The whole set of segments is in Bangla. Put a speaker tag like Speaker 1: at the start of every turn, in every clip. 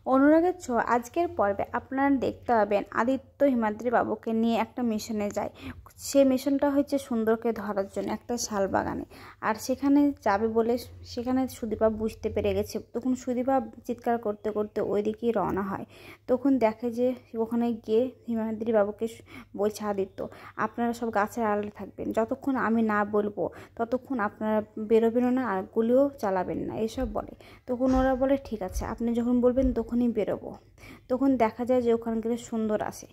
Speaker 1: অনুরাগের ছোঁয়া আজকের পর্বে আপনারা দেখতে পাবেন আদিত্য হিমাদ্রি বাবুকে নিয়ে একটা মিশনে যায়। সে মিশনটা হচ্ছে সুন্দরকে ধরার জন্য একটা শাল বাগানে। আর সেখানে যাবে বলে সেখানে সুদীপা বুঝতে পেরে গেছে। তখন সুদীপা চিৎকার করতে করতে ওই দিকেই রওনা হয়। তখন দেখে যে ওখানে গিয়ে হিমাদ্রি বাবুকে বলছে আদিত্য, আপনারা সব গাছের আড়ালে থাকবেন, যতক্ষণ আমি না বলবো ততক্ষণ আপনারা বেরোবেন না আর গুলিও চালাবেন না, এসব বলে। তখন ওরা বলে ঠিক আছে, আপনি যখন বলবেন তখনই বেরোবো। তখন দেখা যায় যে ওখানকার সুন্দর আসে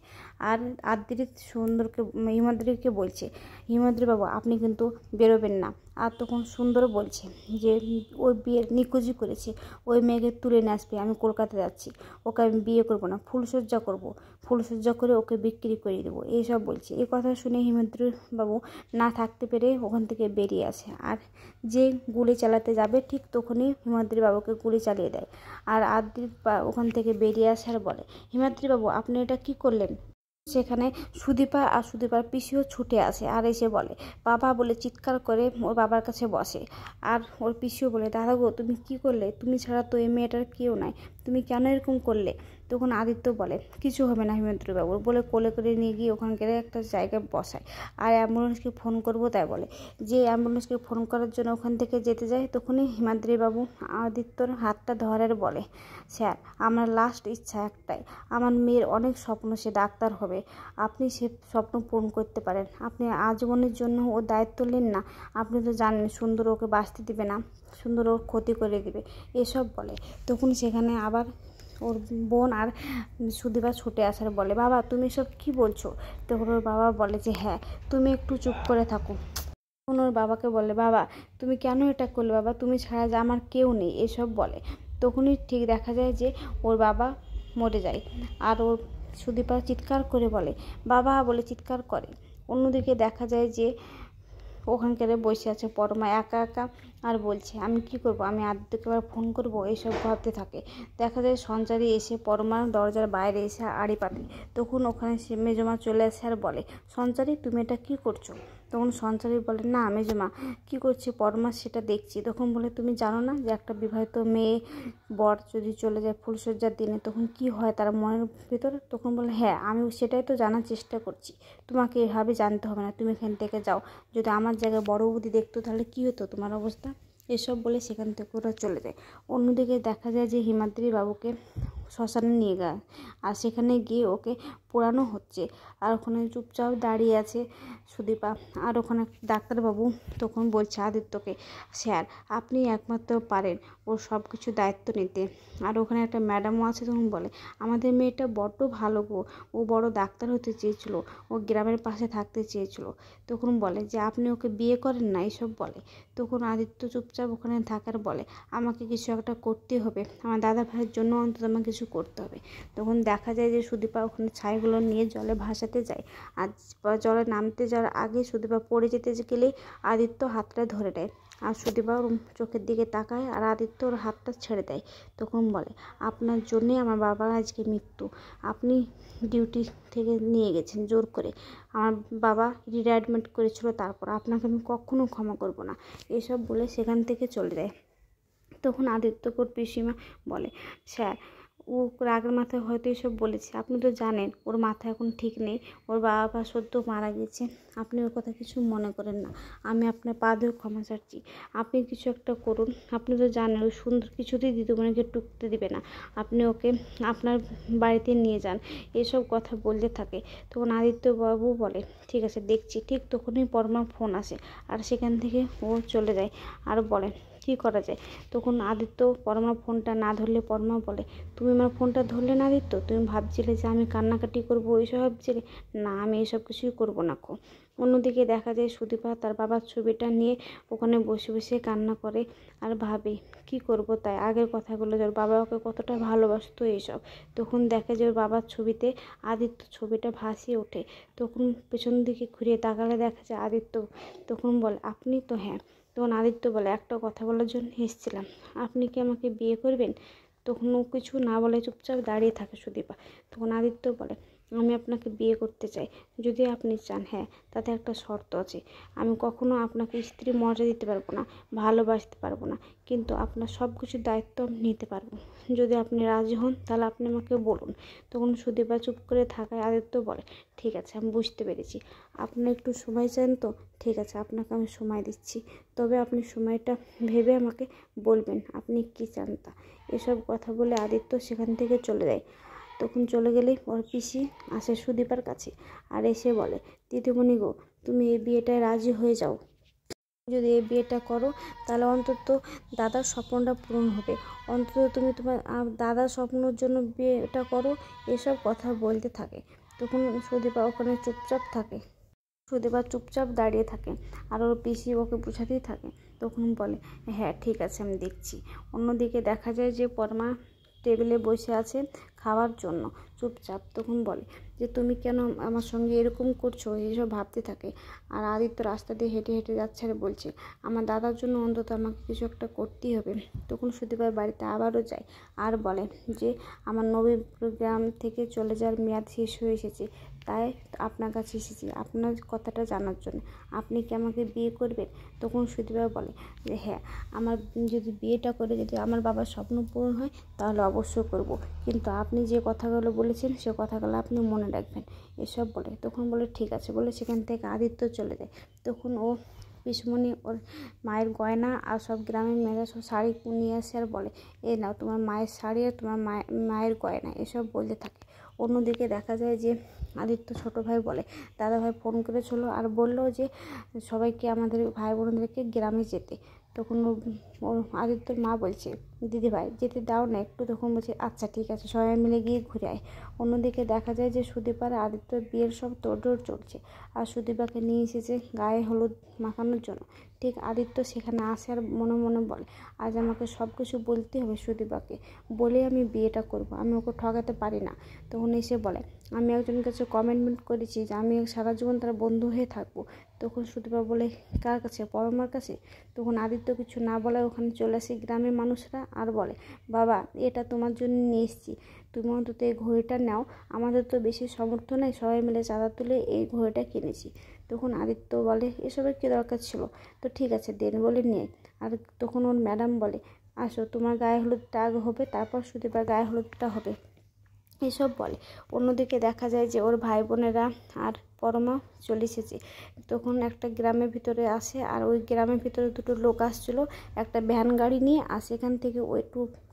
Speaker 1: আর আদ্রি সুন্দরকে হিমাদ্রিকে বলছে, হিমাদ্রি বাবু আপনি কিন্তু বেরোবেন না। আর তখন সুন্দর বলছে যে ওই বিয়ের নিখোঁজি করেছে, ওই মেয়েকে তুলে নিয়ে আসবে, আমি কলকাতা যাচ্ছি, ওকে আমি বিয়ে করবো না, ফুলসজ্জা করব, ফুলসজ্জা করে ওকে বিক্রি করে দেবো, এইসব বলছে। এই কথা শুনে হিমাদ্রি বাবু না থাকতে পেরে ওখান থেকে বেরিয়ে আসে। আর যে গুলি চালাতে যাবে ঠিক তখনই হিমাদ্রি বাবুকে গুলি চালিয়ে দেয়। আর আদ্রি ওখান থেকে বেরিয়ে আসে আর বলে, হিমাদ্রি বাবু আপনি এটা কি করলেন? সেখানে সুদীপা আর সুদীপার পিসিও ছুটে আসে আর এসে বলে বাবা বলে চিৎকার করে ওর বাবার কাছে বসে। আর ওর পিসিও বলে দাদা গো তুমি কি করলে, তুমি ছাড়া তো এই মেয়েটার কেউ নাই, তুমি কেন এরকম করলে? তখন আদিত্য বলে কিছু হবে না হিমাদ্রি বাবুর, বলে কোলে করে নিয়ে গিয়ে ওখানকার একটা জায়গায় বসায়। আর অ্যাম্বুলেন্সকে ফোন করবো তাই বলে। যে অ্যাম্বুলেন্সকে ফোন করার জন্য ওখান থেকে যেতে যায় তখনই হিমাদ্রি বাবু আদিত্যর হাতটা ধরার বলে, স্যার আমার লাস্ট ইচ্ছা একটাই, আমার মেয়ের অনেক স্বপ্ন, সে ডাক্তার হবে, আপনি সে স্বপ্ন পূরণ করতে পারেন, আপনি আজীবনের জন্য ও দায়িত্ব নেন না, আপনি তো জানেন সুন্দর ওকে বাঁচতে দিবে না, সুন্দর ওর ক্ষতি করে দিবে, এসব বলে। তখন সেখানে আবার ওর বোন আর সুদীপা ছুটে আসার বলে বাবা তুমি সব কি বলছো? তখন ওর বাবা বলে যে হ্যাঁ তুমি একটু চুপ করে থাকো। তখন ওর বাবাকে বলে বাবা তুমি কেন এটা করলে, বাবা তুমি ছাড়া যে আমার কেউ নেই, এসব বলে। তখনই ঠিক দেখা যায় যে ওর বাবা মরে যায়। আর ওর সুদীপা চিৎকার করে বলে বাবা বলে চিৎকার করে। অন্যদিকে দেখা যায় যে ওখানকার বসে আছে পরমা একা একা আর বলছে আমি কি করব, আমি আদিত্যকে আবার ফোন করব, এইসব ভাবতে থাকে। দেখা যায় সঞ্চারী এসে পরমার দরজার বাইরে এসে আড়ি পাতে। তখন ওখানে সে মেজমা চলে আসে আর বলে সঞ্চারী তুমি এটা কি করছো? তখন সঞ্চারী বলে না মেজমা কি করছি পরমা সেটা দেখছি। তখন বলে তুমি জানো না যে একটা বিবাহিত মেয়ে বর যদি চলে যায় ফুলসজ্জার দিনে তখন কি হয় তার মনের ভিতরে? তখন বলে হ্যাঁ আমি সেটাই তো জানার চেষ্টা করছি, তোমাকে এভাবে জানতে হবে না, তুমি এখান থেকে যাও, যদি আমার জায়গায় বড় বৌদি দেখতো তাহলে কী হতো তোমার অবস্থা, এসব বলে সেখান থেকে ওরা চলে যায়। অন্যদিকে দেখা যায় যে হিমাদ্রি বাবুকে শ্মশানে নিয়ে যায় আর সেখানে গিয়ে ওকে পোড়ানো হচ্ছে। আর ওখানে চুপচাপ দাঁড়িয়ে আছে সুদীপা। আর ওখানে ডাক্তারবাবু তখন বলছে আদিত্যকে স্যার আপনি একমাত্র পারেন ওর সব কিছু দায়িত্ব নিতে। আর ওখানে একটা ম্যাডামও আছে, তখন বলে আমাদের মেয়েটা বড্ড ভালো গো, ও বড় ডাক্তার হতে চেয়েছিল, ও গ্রামের পাশে থাকতে চেয়েছিল। তখন বলে যে আপনি ওকে বিয়ে করেন না, এসব বলে। তখন আদিত্য চুপচাপ ওখানে থাকার বলে আমাকে কিছু একটা করতে হবে, আমার দাদা ভাইয়ের জন্য অন্তত আমাকে কিছু করতে হবে। তখন দেখা যায় যে সুদীপা ওখানে ছাইগুলো নিয়ে জলে ভাসাতে যায়। আর জলে নামতে যাওয়ার আগে সুদীপা পড়ে যেতে গেলেই আদিত্য হাতটা ধরে নেয়। আর সুদীপা ওর চোখের দিকে তাকায় আর আদিত্য ওর হাতটা ছেড়ে দেয়। তখন বলে আপনার জন্যে আমার বাবার আজকে মৃত্যু, আপনি ডিউটি থেকে নিয়ে গেছেন জোর করে, আমার বাবা রিটায়ারমেন্ট করেছিল, তারপর আপনাকে আমি কখনো ক্ষমা করব না, এসব বলে সেখান থেকে চলে যায়। তখন আদিত্যকর পিসিমা বলে স্যার ও রাগের মাথায় হয়তো এসব বলেছে, আপনি তো জানেন ওর মাথা এখন ঠিক নেই, ওর বাবা সদ্য মারা গেছে, আপনি ওর কথা কিছু মনে করেন না, আমি আপনার পা ধরে ক্ষমা চাচ্ছি, আপনি কিছু একটা করুন, আপনি তো জানেন ওই সুন্দর কিছুতেই দিদিমণিকে টুকতে দিবে না, আপনি ওকে আপনার বাড়িতে নিয়ে যান, এসব কথা বলতে থাকে। তখন আদিত্যবাবু বলে ঠিক আছে দেখছি। ঠিক তখনই পরমার ফোন আসে আর সেখান থেকে ও চলে যায়। আর বলে কী করা যায়? তখন আদিত্য পরমার ফোনটা না ধরলে পরমা বলে তুমি আমার ফোনটা ধরলে না আদিত্য, তুমি ভাবছিলে যে আমি কান্নাকাটি করবো, এইসব ভাবছিলে, না আমি এসব কিছুই করবো না কো। অন্যদিকে দেখা যায় সুদীপা তার বাবার ছবিটা নিয়ে ওখানে বসে বসে কান্না করে আর ভাবে কি করব, তাই আগের কথাগুলো যে ওর বাবা ওকে কতটা ভালোবাসতো এইসব। তখন দেখে যে ওর বাবার ছবিতে আদিত্য ছবিটা ভাসিয়ে ওঠে। তখন পেছন দিকে ঘুরিয়ে তাকালে দেখা যায় আদিত্য। তখন বলে আপনি তো? হ্যাঁ। তখন আদিত্য বলে একটা কথা বলার জন্য এসেছিলাম, আপনি কি আমাকে বিয়ে করবেন? তখন ও কিছু না বলে চুপচাপ দাঁড়িয়ে থাকে সুদীপা। তখন আদিত্য বলে আমি আপনাকে বিয়ে করতে চাই, যদি আপনি চান। হ্যাঁ, তাতে একটা শর্ত আছে। আমি কখনো আপনাকে স্ত্রী মর্যাদা দিতে পারবো না, ভালোবাসতে পারবো না, কিন্তু আপনার সব কিছুর দায়িত্ব আমি নিতে পারবো। যদি আপনি রাজি হন তাহলে আপনি আমাকে বলুন। তখন সুদীপা চুপ করে থাকায় আদিত্য বলে, ঠিক আছে, আমি বুঝতে পেরেছি। আপনি একটু সময় চান তো? ঠিক আছে, আপনাকে আমি সময় দিচ্ছি, তবে আপনি সময়টা ভেবে আমাকে বলবেন আপনি কী চান তা। এসব কথা বলে আদিত্য সেখান থেকে চলে যায়। তখন চলে গেলেই ওর পিসি আসে সুদীপার কাছে আর এসে বলে, দিদিমণি গো, তুমি এই বিয়েটায় রাজি হয়ে যাও। যদি এই বিয়েটা করো তাহলে অন্তত দাদার স্বপ্নটা পূরণ হবে। অন্তত তুমি তোমার দাদার স্বপ্নের জন্য বিয়েটা করো। এসব কথা বলতে থাকে। তখন সুদীপা ওখানে চুপচাপ থাকে। সুদীপা চুপচাপ দাঁড়িয়ে থাকে আর ওর পিসি ওকে বোঝাতেই থাকে। তখন বলে, হ্যাঁ ঠিক আছে, আমি দেখছি। অন্যদিকে দেখা যায় যে পরমা টেবিলে বসে আছে খাওয়ার জন্য চুপচাপ। তখন বলে যে, তুমি কেন আমার সঙ্গে এরকম করছো, এইসব ভাবতে থাকে। আর আদিত্য রাস্তা দিয়ে হেঁটে হেঁটে যাচ্ছে আর বলছে, আমার দাদার জন্য অন্তত আমাকে কিছু একটা করতেই হবে। তখন সুদীপার বাড়িতে আবারও যায় আর বলে যে, আমার নবীপুর গ্রাম থেকে চলে যাওয়ার মেয়াদ শেষ হয়ে এসেছে, তাই আপনার কাছে এসেছি আপনার কথাটা জানার জন্য। আপনি কি আমাকে বিয়ে করবেন? তখন সুদীপা বলে যে, হ্যাঁ, আমার যদি বিয়েটা করে যদি আমার বাবার স্বপ্ন পূরণ হয় তাহলে অবশ্যই করব, কিন্তু আপনি যে কথাগুলো বলেছেন সে কথাগুলো আপনি মনে রাখবেন। এসব বলে তখন বলে, ঠিক আছে বলে সেখান থেকে আদিত্য চলে যায়। তখন ও পিসমণি ওর মায়ের গয়না আর সব গ্রামের মেয়েরা সব শাড়ি নিয়ে আসে আর বলে, এই নাও তোমার মায়ের শাড়ি আর তোমার মায়ের গয়না, এসব বলতে থাকে। অন্যদিকে দেখা যায় যে আদিত্য ছোটো ভাই বলে, দাদা ভাই ফোন করেছিল আর বললো যে সবাইকে আমাদের ভাই বোনদেরকে গ্রামে যেতে। তখন ওর আদিত্যর মা বলছে, দিদি ভাই যেতে দাও না একটু। তখন বলছে, আচ্ছা ঠিক আছে, সবাই মিলে গিয়ে ঘুরে আয়। অন্যদিকে দেখা যায় যে সুদীপার আদিত্যর বিয়ের সব তোড়জোড় চলছে আর সুদীপাকে নিয়ে এসেছে গায়ে হলুদ মাখানোর জন্য। ঠিক আদিত্য সেখানে আসে আর মনে মনে বলে, আজ আমাকে সব কিছু বলতে হবে সুদীপাকে, বলে আমি বিয়েটা করব, আমি ওকে ঠকাতে পারি না। তখন এসে বলে, আমি একজনের কাছে কমিটমেন্ট করেছি যে আমি সারা জীবন তার বন্ধু হয়ে থাকবো। তখন সুদীপা বলে, কার কাছে? পরমার কাছে। তখন আদিত্য কিছু না বলায় ওখানে চলে আসে গ্রামের মানুষরা আর বলে, বাবা এটা তোমার জন্য নিয়ে এসেছি, তুমি অন্তত এই ঘড়িটা নাও, আমাদের তো বেশি সামর্থ্য নেই, সবাই মিলে চাঁদা তুলে এই ঘড়িটা কিনেছি। তখন আদিত্য বলে, এসবের কী দরকার ছিল, তো ঠিক আছে দেন বলে নিয়ে। আর তখন ওর ম্যাডাম বলে, আসো তোমার গায়ে হলুদটা আগে হবে, তারপর সুদীপার গায়ে হলুদটা হবে, এসব বলে। অন্যদিকে দেখা যায় যে ওর ভাই বোনেরা আর পরমা চলে এসেছে। তখন একটা গ্রামের ভিতরে আসে আর ওই গ্রামের ভিতরে দুটো লোক আসছিলো একটা ভ্যান গাড়ি নিয়ে, আর সেখান থেকে ওই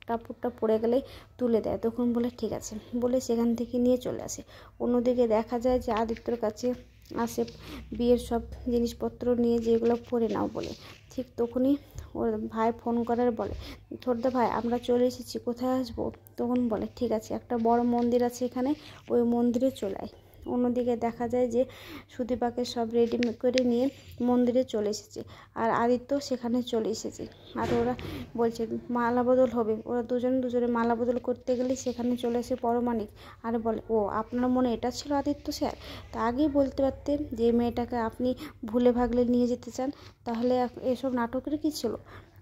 Speaker 1: টাপুরটা পড়ে গেলেই তুলে দেয়। তখন বলে, ঠিক আছে বলে সেখান থেকে নিয়ে চলে আসে। অন্যদিকে দেখা যায় যে আদিত্যর কাছে আসে বিয়ের সব জিনিসপত্র নিয়ে, যেগুলো পরে নাও বলে। ঠিক তখনই ওর ভাই ফোন করার বলে, ছোটদা ভাই আমরা চলে এসেছি, কোথায় আসবো? তখন বলে, ঠিক আছে, একটা বড় মন্দির আছে এখানে, ওই মন্দিরে চলে আয়। অন্যদিকে দেখা যায় যে সুদীপাকে সব রেডি করে নিয়ে মন্দিরে চলে এসেছে আর আদিত্য সেখানে চলে এসেছে। আর ওরা বলছে মালা বদল হবে, ওরা দুজনে মালা বদল করতে গেলে সেখানে চলে আসে পরমাণিক আর বলে, ও আপনার মনে এটা ছিল আদিত্য স্যার, তা আগেই বলতে পারতেন যে মেয়েটাকে আপনি ভুলে ভাগলে নিয়ে যেতে চান, তাহলে এসব নাটকের কী ছিল?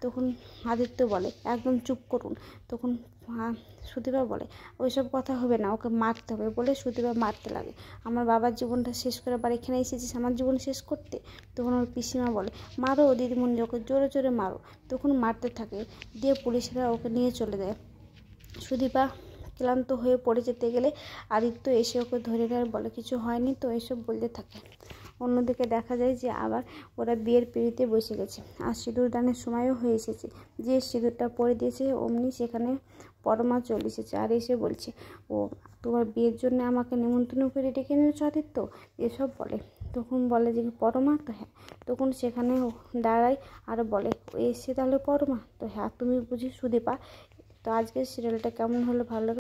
Speaker 1: তখন আদিত্য বলে, একদম চুপ করুন। তখন সুদীপা বলে, ওইসব কথা হবে না, ওকে মারতে হবে, বলে সুদীপা মারতে লাগে। আমার বাবার জীবনটা শেষ করে আবার এখানে এসেছিস আমার জীবন শেষ করতে? তখন ওর পিসিমা বলে, মারো দিদিমণি, ওকে জোরে জোরে মারো। তখন মারতে থাকে, দিয়ে পুলিশরা ওকে নিয়ে চলে যায়। সুদীপা ক্লান্ত হয়ে পড়ে যেতে গেলে আদিত্য এসে ওকে ধরে নেয়, বলে কিছু হয়নি তো, এসব বলতে থাকে। অন্যদিকে দেখা যায় যে আবার ওরা বিয়ের পিঁড়িতে বসে গেছে আর সিঁদুর দানের সময়ও হয়ে এসেছে। যে সিঁদুরটা পরে দিয়েছে অমনি সেখানে পরমা চলে এসেছে আর এসে বলছে, ও তোমার বিয়ের জন্য আমাকে নিমন্ত্রণ করে ডেকে নিয়েছ আদিত্য, এসব বলে। তখন বলে যে পরমা, তো হ্যাঁ। তখন সেখানে দাঁড়ায় আর বলে, এসে তাহলে পরমা, তো হ্যাঁ তুমি বুঝি সুদীপা। তো আজকের সিরিয়ালটা কেমন হলো, ভালো লাগে?